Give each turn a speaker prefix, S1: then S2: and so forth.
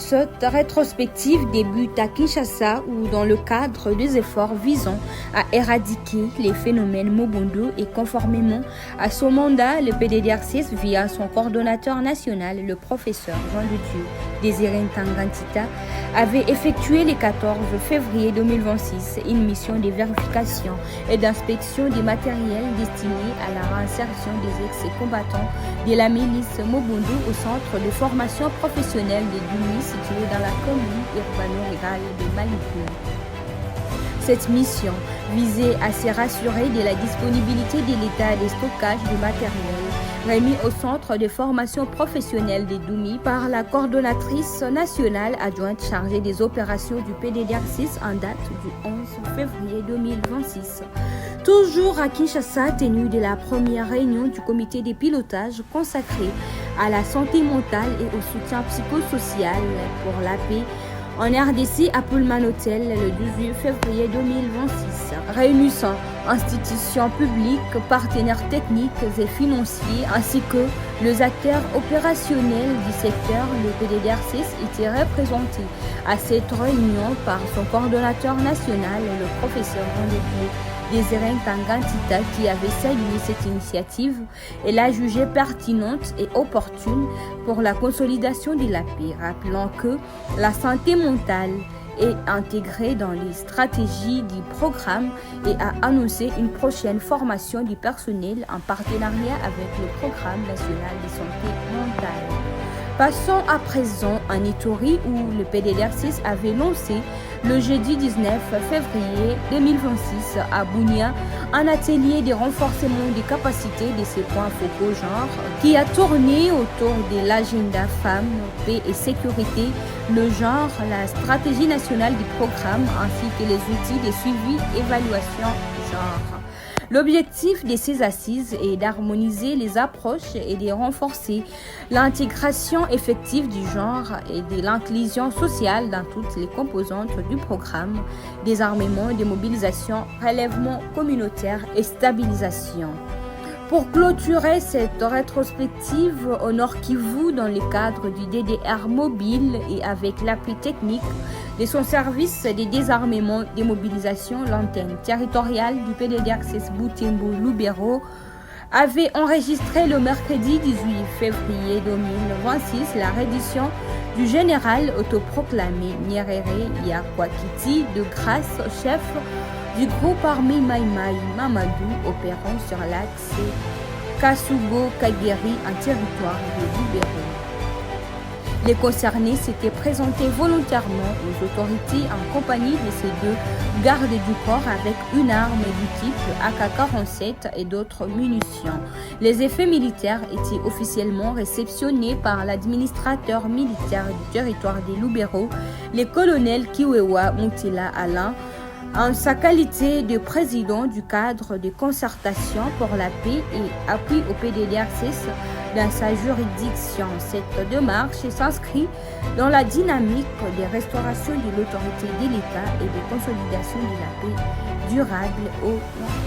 S1: Cette rétrospective débute à Kinshasa où, dans le cadre des efforts visant à éradiquer les phénomènes Mobundo et conformément à son mandat, le PDDR6 via son coordonnateur national, le professeur Jean de Dieu Désiré Ntangantita, avait effectué le 14 février 2026 une mission de vérification et d'inspection des matériels destinés à la réinsertion des ex-combattants de la milice Mobundo au centre de formation professionnelle de Dumi situé dans la commune urbano-rurale de Malicourt. Cette mission visait à se rassurer de la disponibilité de l'état de stockage de matériel remis au centre de formation professionnelle de Dumi par la coordonnatrice nationale adjointe chargée des opérations du PDDR6 en date du 11 février 2026. Toujours à Kinshasa, tenue de la première réunion du comité de pilotage consacré à la santé mentale et au soutien psychosocial pour la paix en RDC à Pullman Hotel le 18 février 2026, réunissant institutions publiques, partenaires techniques et financiers ainsi que les acteurs opérationnels du secteur. Le PDDR6 était représenté à cette réunion par son coordonnateur national, le professeur Désiré Ntangantita, qui avait salué cette initiative et l'a jugée pertinente et opportune pour la consolidation de la paix, rappelant que la santé mentale est intégrée dans les stratégies du programme et a annoncé une prochaine formation du personnel en partenariat avec le Programme national de santé mentale. Passons à présent en Ituri où le PDDR6 avait lancé le jeudi 19 février 2026 à Bunia un atelier de renforcement des capacités de ces points focaux genre qui a tourné autour de l'agenda femmes, paix et sécurité, le genre, la stratégie nationale du programme ainsi que les outils de suivi évaluation genre. L'objectif de ces assises est d'harmoniser les approches et de renforcer l'intégration effective du genre et de l'inclusion sociale dans toutes les composantes du programme, désarmement, démobilisation, relèvement communautaire et stabilisation. Pour clôturer cette rétrospective au Nord Kivu dans le cadre du DDR mobile et avec l'appui technique de son service de désarmement démobilisation, l'antenne territoriale du PDDR6 Butembo-Lubero avait enregistré le mercredi 18 février 2026 la reddition du général autoproclamé Nyerere Yakwakiti de grâce au chef du groupe armé Mai Mai Mamadou opérant sur l'axe Kasugo-Kageri en territoire de Lubero. Les concernés s'étaient présentés volontairement aux autorités en compagnie de ces deux gardes du corps avec une arme du type AK-47 et d'autres munitions. Les effets militaires étaient officiellement réceptionnés par l'administrateur militaire du territoire des Lubero, le colonel Kiwewa Mutila Alain, en sa qualité de président du cadre de concertation pour la paix et appui au PDDR6 dans sa juridiction. Cette démarche s'inscrit dans la dynamique de restauration de l'autorité de l'État et de consolidation de la paix durable au Nord.